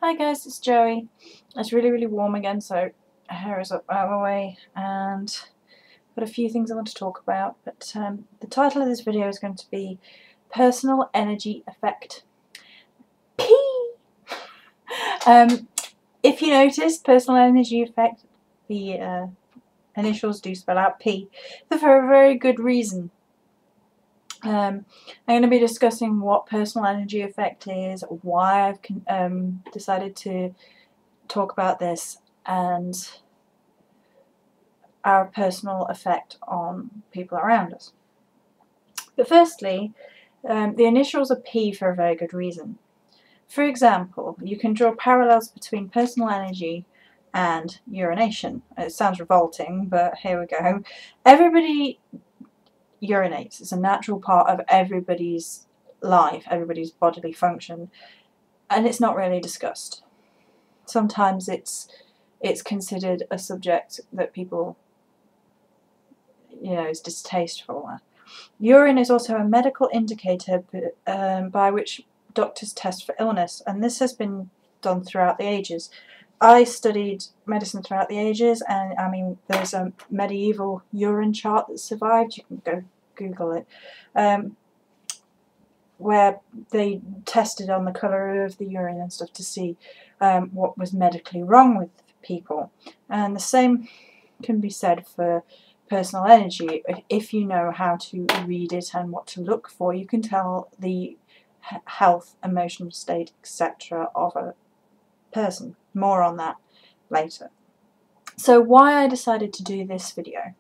Hi guys, it's Joey. It's really warm again, so hair is up out of the way, and I've got a few things I want to talk about, but the title of this video is going to be Personal Energy Effect. P. If you noticed, Personal Energy Effect, the initials do spell out P, for a very good reason. I'm going to be discussing what personal energy effect is, why I've decided to talk about this, and our personal effect on people around us. But firstly, the initials are P for a very good reason. For example, you can draw parallels between personal energy and urination. It sounds revolting, but here we go. Everybody urinates. It's a natural part of everybody's life, everybody's bodily function, and it's not really discussed. Sometimes it's considered a subject that people, is distasteful. Urine is also a medical indicator by which doctors test for illness, and this has been done throughout the ages. I studied medicine throughout the ages, and I mean, there's a medieval urine chart that survived. You can go Google it, where they tested on the colour of the urine and stuff to see what was medically wrong with people. And the same can be said for personal energy. If you know how to read it and what to look for, you can tell the health, emotional state, etc. of a person. More on that later. So why I decided to do this video.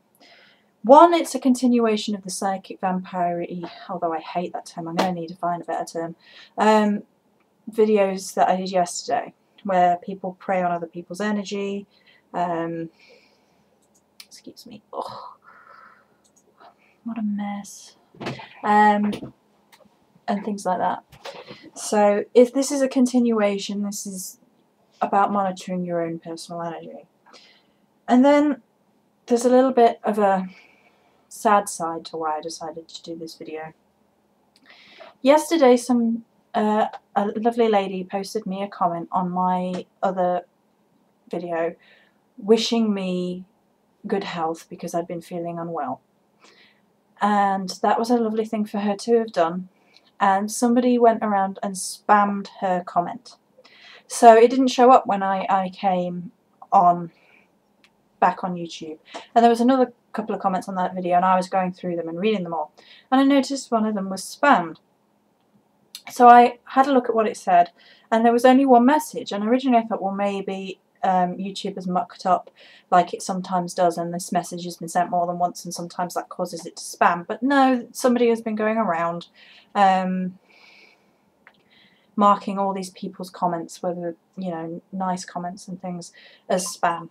One, it's a continuation of the psychic vampire-y, although I hate that term, I'm going to need to find a better term, videos that I did yesterday, where people prey on other people's energy, excuse me, oh, what a mess, and things like that. So if this is a continuation, this is about monitoring your own personal energy. And then there's a little bit of a sad side to why I decided to do this video. Yesterday a lovely lady posted me a comment on my other video wishing me good health because I'd been feeling unwell, and that was a lovely thing for her to have done, and somebody went around and spammed her comment, so it didn't show up when I came back on YouTube. And there was another couple of comments on that video, and I was going through them and reading them all, and I noticed one of them was spammed. So I had a look at what it said, and there was only one message, and originally I thought, well, maybe YouTube has mucked up like it sometimes does, and this message has been sent more than once, and sometimes that causes it to spam. But no, somebody has been going around marking all these people's comments, whether, nice comments and things, as spam.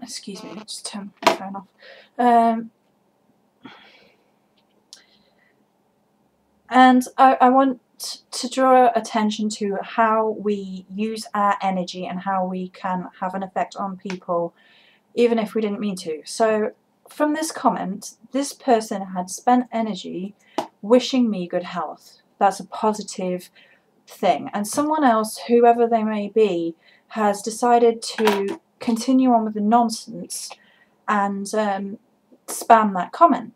Excuse me, just turn my phone off. And I want to draw attention to how we use our energy and how we can have an effect on people even if we didn't mean to. So from this comment, this person had spent energy wishing me good health. That's a positive thing. And someone else, whoever they may be, has decided to continue on with the nonsense and spam that comment.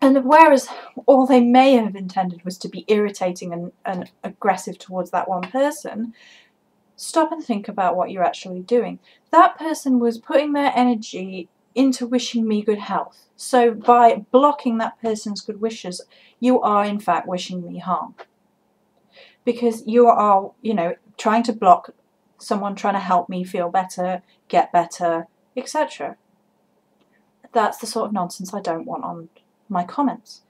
And whereas all they may have intended was to be irritating and aggressive towards that one person, stop and think about what you're actually doing. That person was putting their energy into wishing me good health. So by blocking that person's good wishes, you are in fact wishing me harm. Because you are, trying to block someone trying to help me feel better, get better, etc. That's the sort of nonsense I don't want on my comments.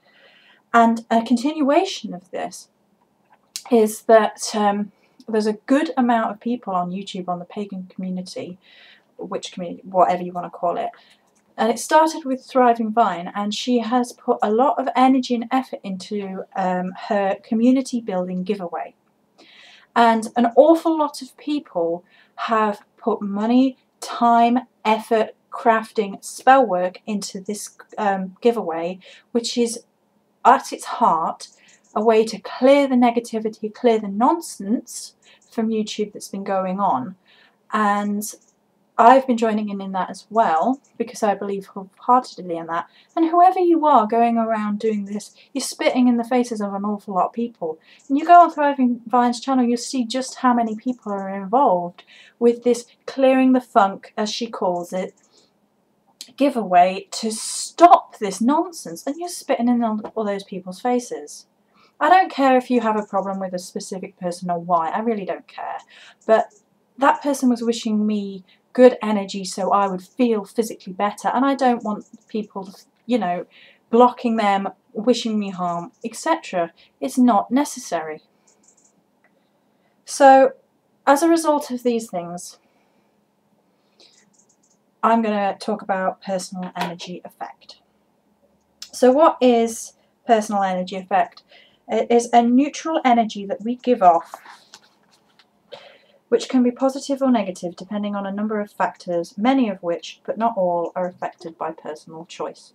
And a continuation of this is that there's a good amount of people on YouTube, on the pagan community, which community, whatever you want to call it, and it started with Thriving Vine, and she has put a lot of energy and effort into her community building giveaway. And an awful lot of people have put money, time, effort, crafting, spell work into this giveaway, which is at its heart a way to clear the negativity, clear the nonsense from YouTube that's been going on. And I've been joining in that as well, because I believe wholeheartedly in that. And whoever you are going around doing this, you're spitting in the faces of an awful lot of people. And you go on Thriving Vine's channel, you'll see just how many people are involved with this clearing the funk, as she calls it, giveaway to stop this nonsense. And you're spitting in all those people's faces. I don't care if you have a problem with a specific person or why, I really don't care. But that person was wishing me good energy so I would feel physically better, and I don't want people, you know, blocking them, wishing me harm, etc. It's not necessary. So as a result of these things, I'm going to talk about personal energy effect. So what is personal energy effect? It is a neutral energy that we give off, which can be positive or negative depending on a number of factors, many of which, but not all, are affected by personal choice.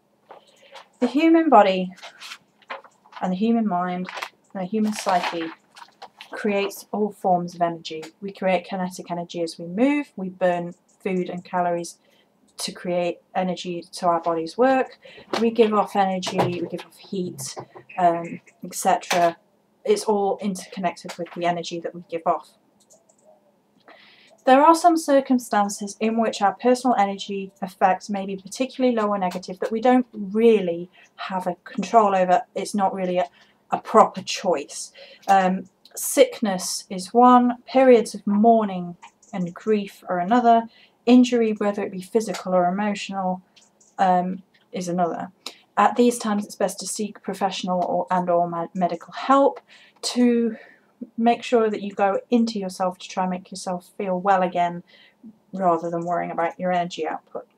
The human body and the human mind and the human psyche creates all forms of energy. We create kinetic energy as we move, we burn food and calories to create energy so our bodies work, we give off energy, we give off heat, etc. It's all interconnected with the energy that we give off. There are some circumstances in which our personal energy effects may be particularly low or negative that we don't really have a control over. It's not really a proper choice. Sickness is one, periods of mourning and grief are another, injury, whether it be physical or emotional, is another. At these times it's best to seek professional or medical help to make sure that you go into yourself to try and make yourself feel well again, rather than worrying about your energy output.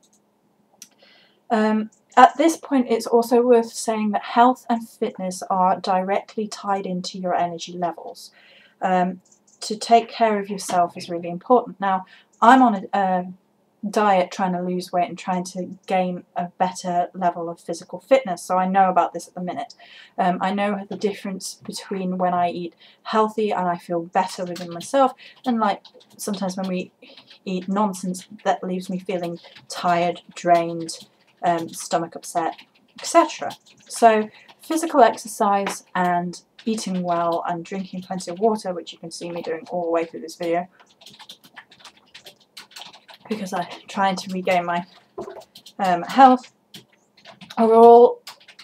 At this point, it's also worth saying that health and fitness are directly tied into your energy levels. To take care of yourself is really important. Now, I'm on a diet trying to lose weight and trying to gain a better level of physical fitness, so I know about this at the minute. I know the difference between when I eat healthy and I feel better within myself, and like sometimes when we eat nonsense that leaves me feeling tired, drained, stomach upset, etc. So physical exercise and eating well and drinking plenty of water, which you can see me doing all the way through this video, because I'm trying to regain my health, are all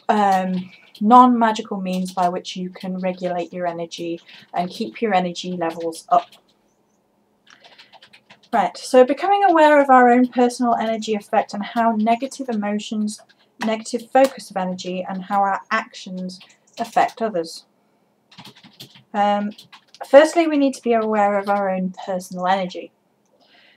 non-magical means by which you can regulate your energy and keep your energy levels up. Right, so becoming aware of our own personal energy effect and how negative emotions, negative focus of energy, and how our actions affect others. Firstly, we need to be aware of our own personal energy,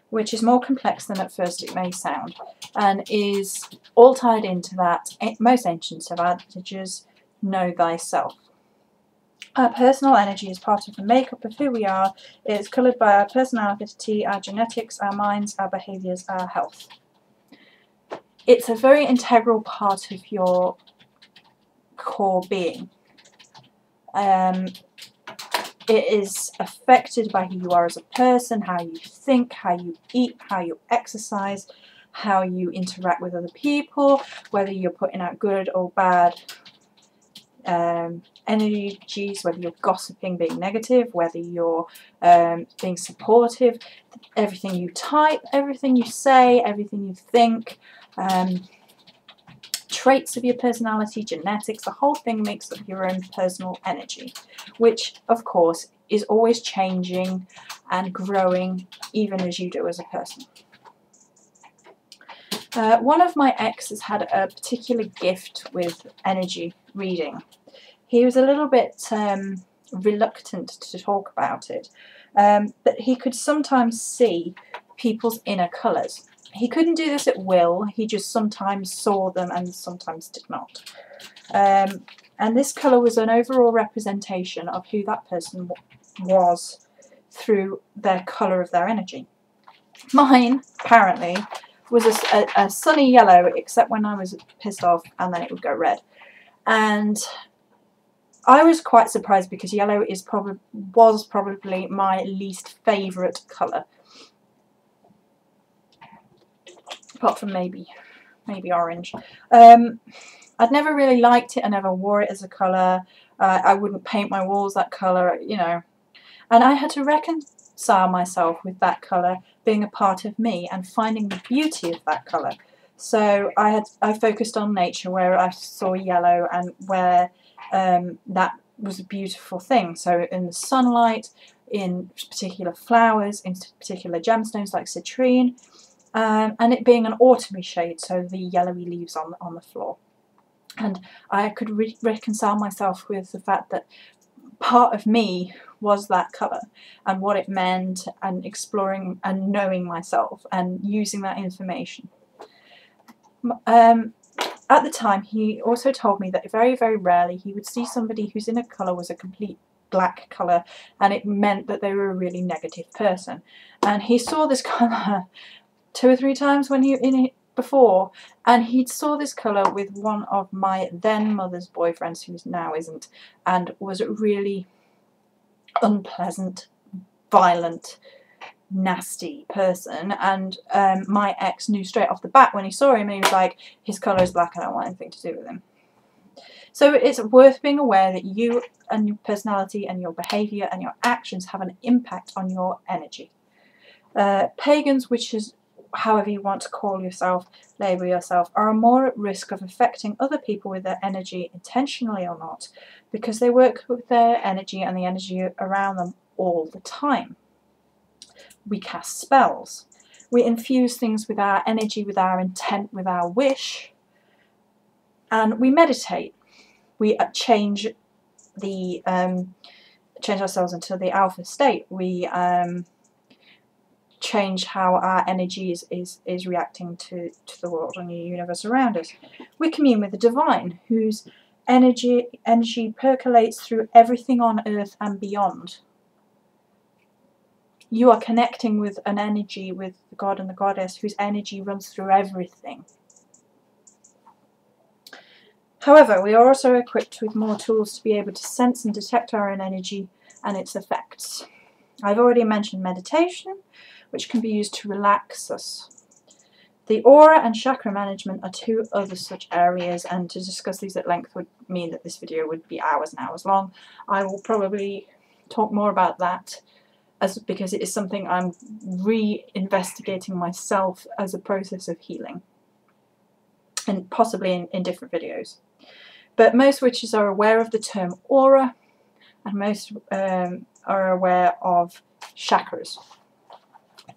which is more complex than at first it may sound, and is all tied into that most ancient of adages, know thyself. Our personal energy is part of the makeup of who we are. It is coloured by our personality, our genetics, our minds, our behaviours, our health. It's a very integral part of your core being. It is affected by who you are as a person, how you think, how you eat, how you exercise, how you interact with other people, whether you're putting out good or bad energies, whether you're gossiping, being negative, whether you're being supportive, everything you type, everything you say, everything you think, traits of your personality, genetics, the whole thing makes up your own personal energy, which of course is always changing and growing even as you do as a person. One of my exes had a particular gift with energy reading. He was a little bit reluctant to talk about it, but he could sometimes see people's inner colours. He couldn't do this at will, he just sometimes saw them and sometimes did not. And this colour was an overall representation of who that person was through their colour of their energy. Mine, apparently, was a sunny yellow, except when I was pissed off, and then it would go red. And I was quite surprised because yellow was probably my least favourite colour, apart from maybe orange. I'd never really liked it. I never wore it as a colour. I wouldn't paint my walls that colour, you know. And I had to reconcile myself with that colour being a part of me and finding the beauty of that colour. So I focused on nature where I saw yellow and where that was a beautiful thing. So in the sunlight, in particular flowers, in particular gemstones like citrine, and it being an autumny shade, so the yellowy leaves on the floor. And I could reconcile myself with the fact that part of me was that colour and what it meant, and exploring and knowing myself and using that information. At the time, he also told me that very, very rarely he would see somebody whose inner colour was a complete black colour, and it meant that they were a really negative person. And he saw this colour 2 or 3 times when he in it before, and he saw this colour with one of my then mother's boyfriends, who now isn't, and was a really unpleasant, violent, nasty person. And my ex knew straight off the bat when he saw him, and he was like, his colour is black, I don't want anything to do with him. So it's worth being aware that you and your personality and your behaviour and your actions have an impact on your energy. Pagans, which is however you want to call yourself, label yourself, are more at risk of affecting other people with their energy, intentionally or not, because they work with their energy and the energy around them all the time. We cast spells. We infuse things with our energy, with our intent, with our wish, and we meditate. We change ourselves into the alpha state. We change how our energy is reacting to the world and the universe around us. We commune with the divine, whose energy percolates through everything on earth and beyond. You are connecting with an energy, with the god and the goddess, whose energy runs through everything. However, we are also equipped with more tools to be able to sense and detect our own energy and its effects. I've already mentioned meditation, which can be used to relax us. The aura and chakra management are 2 other such areas, and to discuss these at length would mean that this video would be hours and hours long. I will probably talk more about that because it is something I'm re-investigating myself as a process of healing, and possibly in different videos. But most witches are aware of the term aura, and most are aware of chakras.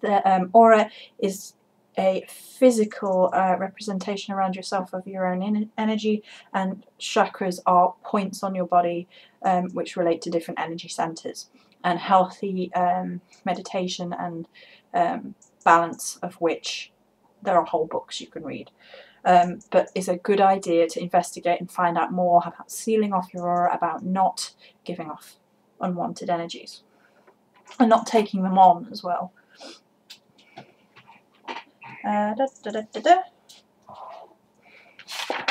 The aura is a physical representation around yourself of your own energy, and chakras are points on your body which relate to different energy centers, and healthy meditation and balance, of which there are whole books you can read. But it's a good idea to investigate and find out more about sealing off your aura, about not giving off unwanted energies and not taking them on as well.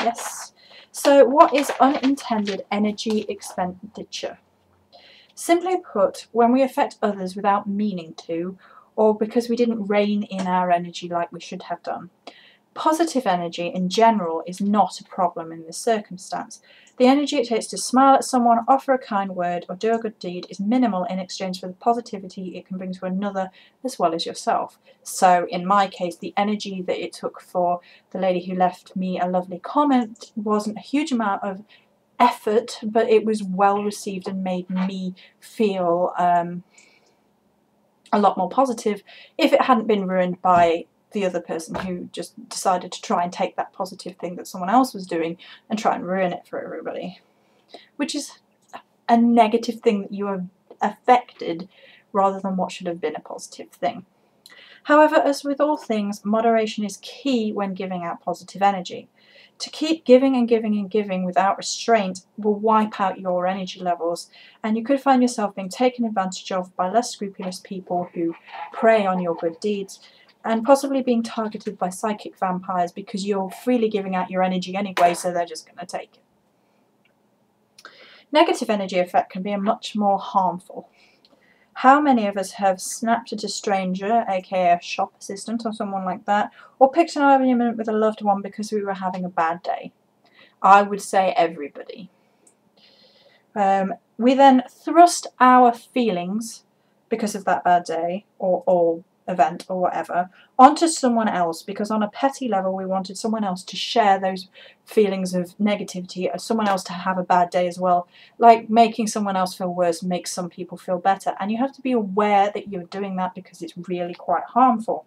Yes. So what is unintended energy expenditure? Simply put, when we affect others without meaning to, or because we didn't rein in our energy like we should have done. Positive energy in general is not a problem in this circumstance. The energy it takes to smile at someone, offer a kind word, or do a good deed is minimal in exchange for the positivity it can bring to another as well as yourself. So in my case, the energy that it took for the lady who left me a lovely comment wasn't a huge amount of effort, but it was well received and made me feel a lot more positive if it hadn't been ruined by the other person who just decided to try and take that positive thing that someone else was doing and try and ruin it for everybody, which is a negative thing that you have affected rather than what should have been a positive thing. However, as with all things, moderation is key when giving out positive energy. To keep giving and giving and giving without restraint will wipe out your energy levels, and you could find yourself being taken advantage of by less scrupulous people who prey on your good deeds, and possibly being targeted by psychic vampires because you're freely giving out your energy anyway, so they're just going to take it. Negative energy effect can be much more harmful. How many of us have snapped at a stranger, aka a shop assistant or someone like that, or picked an argument with a loved one because we were having a bad day? I would say everybody. We then thrust our feelings because of that bad day or event or whatever onto someone else, because on a petty level we wanted someone else to share those feelings of negativity, or someone else to have a bad day as well. Like, making someone else feel worse makes some people feel better, and you have to be aware that you're doing that because it's really quite harmful.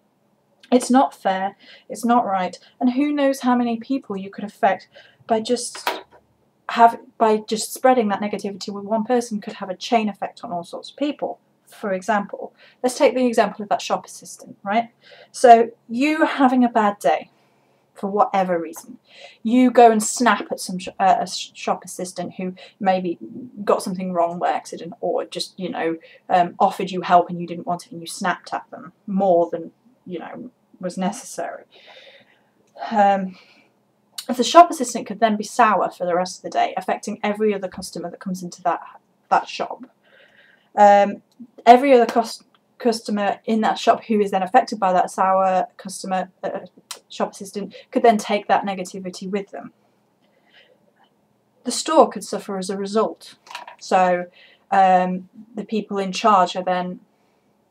It's not fair, it's not right, and who knows how many people you could affect by just spreading that negativity with one person. Could have a chain effect on all sorts of people. For example, let's take the example of that shop assistant, right? So you having a bad day for whatever reason, you go and snap at some a shop assistant who maybe got something wrong by accident, or just, you know, offered you help and you didn't want it, and you snapped at them more than, you know, was necessary. If the shop assistant could then be sour for the rest of the day, affecting every other customer that comes into that shop. Every other customer in that shop who is then affected by that sour customer shop assistant could then take that negativity with them. The store could suffer as a result. So the people in charge are then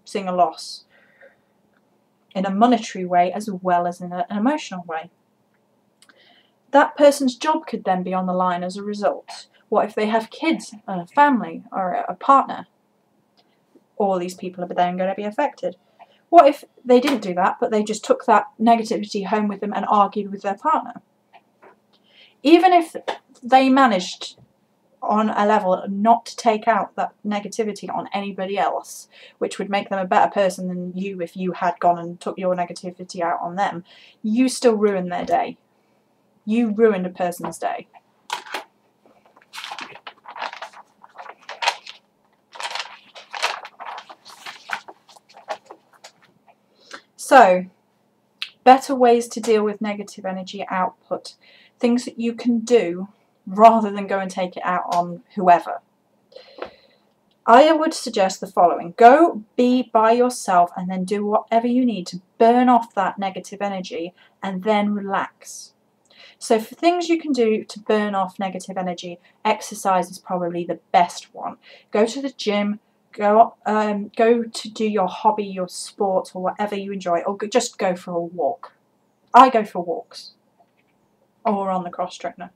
seeing a loss in a monetary way as well as in an emotional way. That person's job could then be on the line as a result. What if they have kids, a family, or a partner? All these people are then going to be affected. What if they didn't do that, but they just took that negativity home with them and argued with their partner? Even if they managed on a level not to take out that negativity on anybody else, which would make them a better person than you if you had gone and took your negativity out on them, you still ruined their day. You ruined a person's day. So, better ways to deal with negative energy output. Things that you can do rather than go and take it out on whoever. I would suggest the following. Go be by yourself and then do whatever you need to burn off that negative energy, and then relax. So for things you can do to burn off negative energy, exercise is probably the best one. Go to the gym. Go to do your hobby, your sport, or whatever you enjoy, or just go for a walk. I go for walks, or on the cross trainer.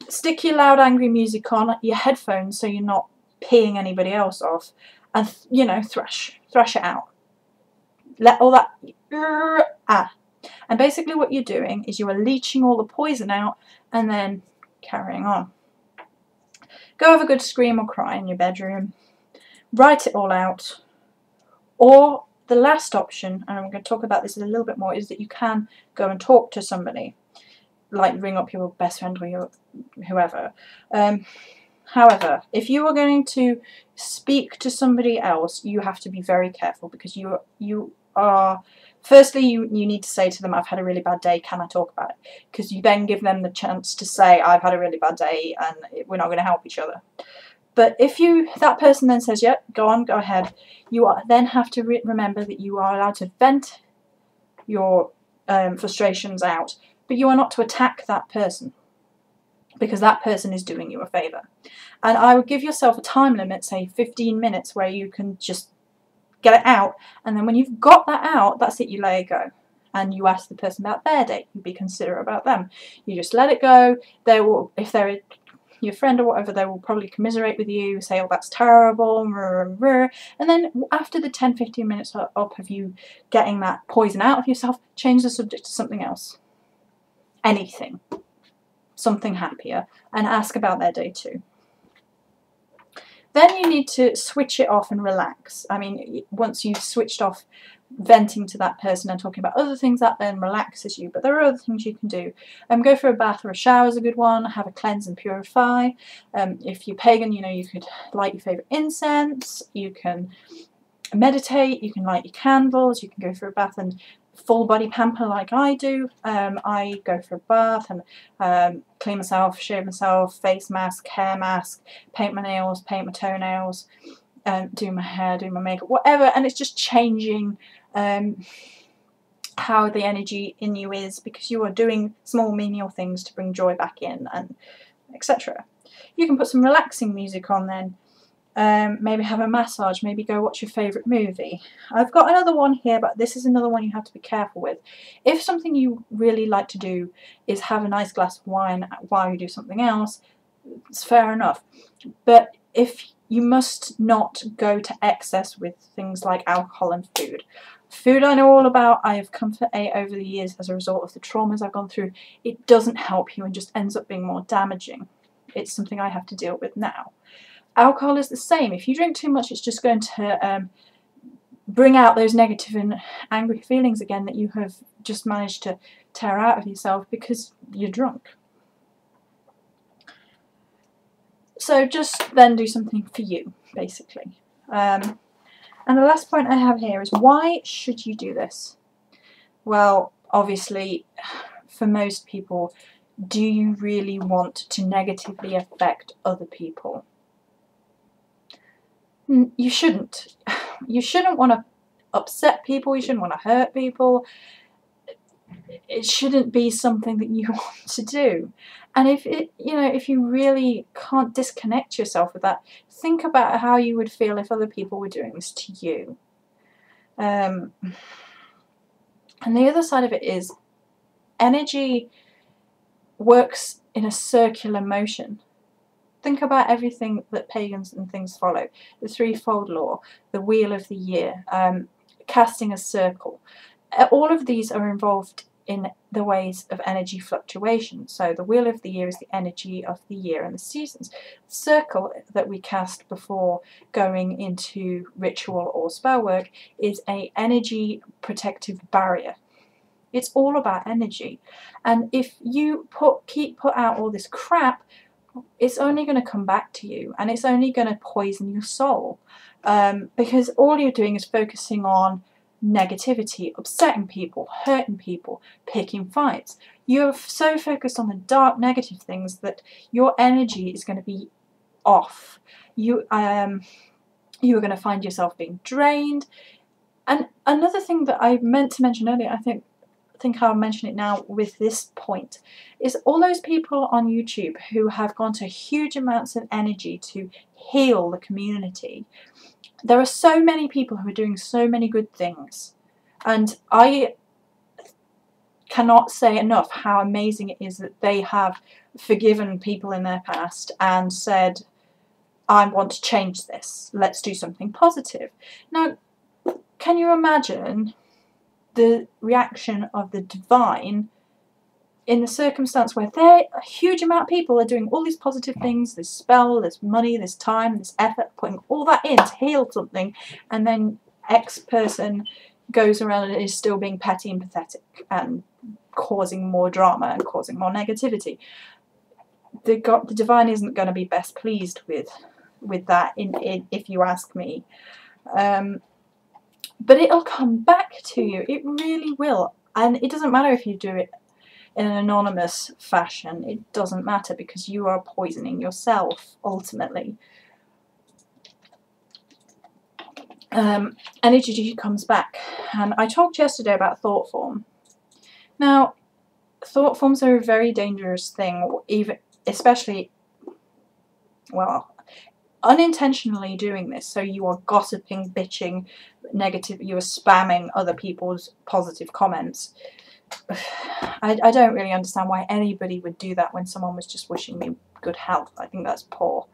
Stick your loud, angry music on your headphones so you're not peeing anybody else off, and you know, thrash it out. Let all that and basically what you're doing is you are leaching all the poison out and then carrying on. Go have a good scream or cry in your bedroom. Write it all out. Or the last option, and I'm going to talk about this a little bit more, is that you can go and talk to somebody. Like ring up your best friend or your whoever. However, if you are going to speak to somebody else, you have to be very careful, because you are... Firstly, you need to say to them, I've had a really bad day, can I talk about it? Because you then give them the chance to say, I've had a really bad day and we're not going to help each other. But if that person then says, yeah, go on, go ahead, you then have to remember that you are allowed to vent your frustrations out, but you are not to attack that person, because that person is doing you a favour. And I would give yourself a time limit, say 15 minutes, where you can just get it out, and then when you've got that out, that's it, you let it go. And you ask the person about their day, you be considerate about them. You just let it go. They will, if they're your friend or whatever, they will probably commiserate with you, say, oh, that's terrible, and then after the 10-15 minutes up of you getting that poison out of yourself, change the subject to something else. Anything. Something happier, and ask about their day too. Then you need to switch it off and relax. I mean, once you've switched off venting to that person and talking about other things, that then relaxes you. But there are other things you can do. Go for a bath or a shower is a good one. Have a cleanse and purify. If you're pagan, you know, you could light your favourite incense. You can meditate. You can light your candles. You can go for a bath and full body pamper like I do. I go for a bath and clean myself, shave myself, face mask, hair mask, paint my nails, paint my toenails, do my hair, do my makeup, whatever, and it's just changing how the energy in you is, because you are doing small menial things to bring joy back in, and etc. You can put some relaxing music on then. Maybe have a massage, maybe go watch your favourite movie. I've got another one here, but this is another one you have to be careful with. If something you really like to do is have a nice glass of wine while you do something else, it's fair enough. But if you must not go to excess with things like alcohol and food. Food I know all about. I have come to ate over the years as a result of the traumas I've gone through. It doesn't help you and just ends up being more damaging. It's something I have to deal with now. Alcohol is the same. If you drink too much, it's just going to bring out those negative and angry feelings again that you have just managed to tear out of yourself because you're drunk. So just then do something for you, basically. And the last point I have here is, why should you do this? Well, obviously, for most people, do you really want to negatively affect other people? You shouldn't. You shouldn't want to upset people. You shouldn't want to hurt people. It shouldn't be something that you want to do. And if you really can't disconnect yourself with that, think about how you would feel if other people were doing this to you. And the other side of it is, energy works in a circular motion. Think about everything that pagans and things follow. The threefold law, the wheel of the year, casting a circle. All of these are involved in the ways of energy fluctuation. So the wheel of the year is the energy of the year and the seasons. The circle that we cast before going into ritual or spell work is an energy protective barrier. It's all about energy. And if you keep put out all this crap, it's only going to come back to you, and it's only going to poison your soul, because all you're doing is focusing on negativity, upsetting people, hurting people, picking fights. You're so focused on the dark negative things that your energy is going to be off. You are going to find yourself being drained. And another thing that I meant to mention earlier, I think I'll mention it now with this point, is all those people on YouTube who have gone to huge amounts of energy to heal the community. There are so many people who are doing so many good things, and I cannot say enough how amazing it is that they have forgiven people in their past and said, I want to change this, let's do something positive. Now, can you imagine the reaction of the divine in the circumstance where a huge amount of people are doing all these positive things, this spell, this money, this time, this effort, putting all that in to heal something, and then X person goes around and is still being petty and pathetic and causing more drama and causing more negativity. The divine isn't going to be best pleased with that, if you ask me. But it'll come back to you. It really will. And it doesn't matter if you do it in an anonymous fashion. It doesn't matter, because you are poisoning yourself, ultimately. Energy comes back. And I talked yesterday about thought form. Now, thought forms are a very dangerous thing, especially, well, unintentionally doing this. So you are gossiping, bitching, negative, you are spamming other people's positive comments. I don't really understand why anybody would do that when someone was just wishing me good health. I think that's poor.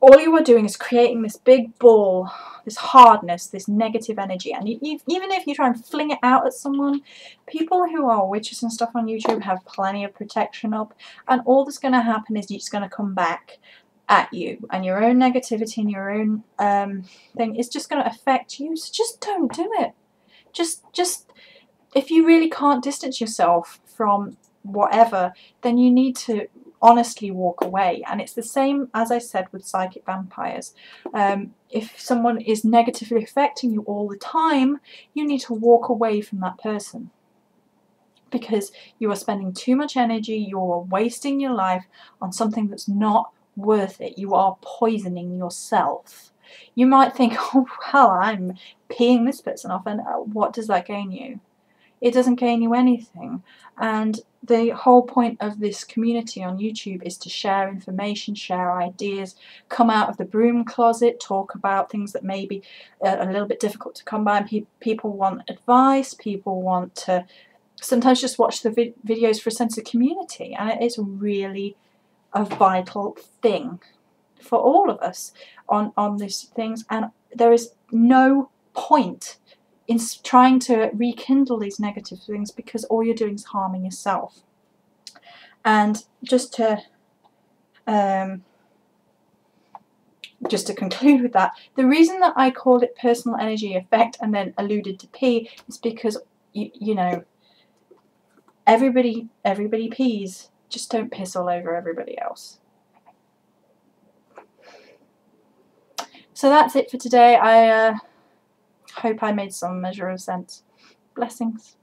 All you are doing is creating this big ball, this hardness, this negative energy, and even if you try and fling it out at someone, people who are witches and stuff on YouTube have plenty of protection up, and all that's going to happen is it's going to come back at you, and your own negativity and your own thing is just going to affect you. So just don't do it. Just if you really can't distance yourself from whatever, then you need to honestly walk away. And it's the same, as I said, with psychic vampires. If someone is negatively affecting you all the time, you need to walk away from that person, because you are spending too much energy, you're wasting your life on something that's not worth it. You are poisoning yourself. You might think, oh well, I'm peeing this person off, and what does that gain you? It doesn't gain you anything. And the whole point of this community on YouTube is to share information, share ideas, come out of the broom closet, talk about things that may be a little bit difficult to come by. And people want advice, people want to sometimes just watch the videos for a sense of community, and it is really a vital thing for all of us on these things. And there is no point in trying to rekindle these negative things, because all you're doing is harming yourself. And just to conclude with that, the reason that I called it personal energy effect and then alluded to pee is because you know, everybody pees, just don't piss all over everybody else. So that's it for today. I hope I made some measure of sense. Blessings.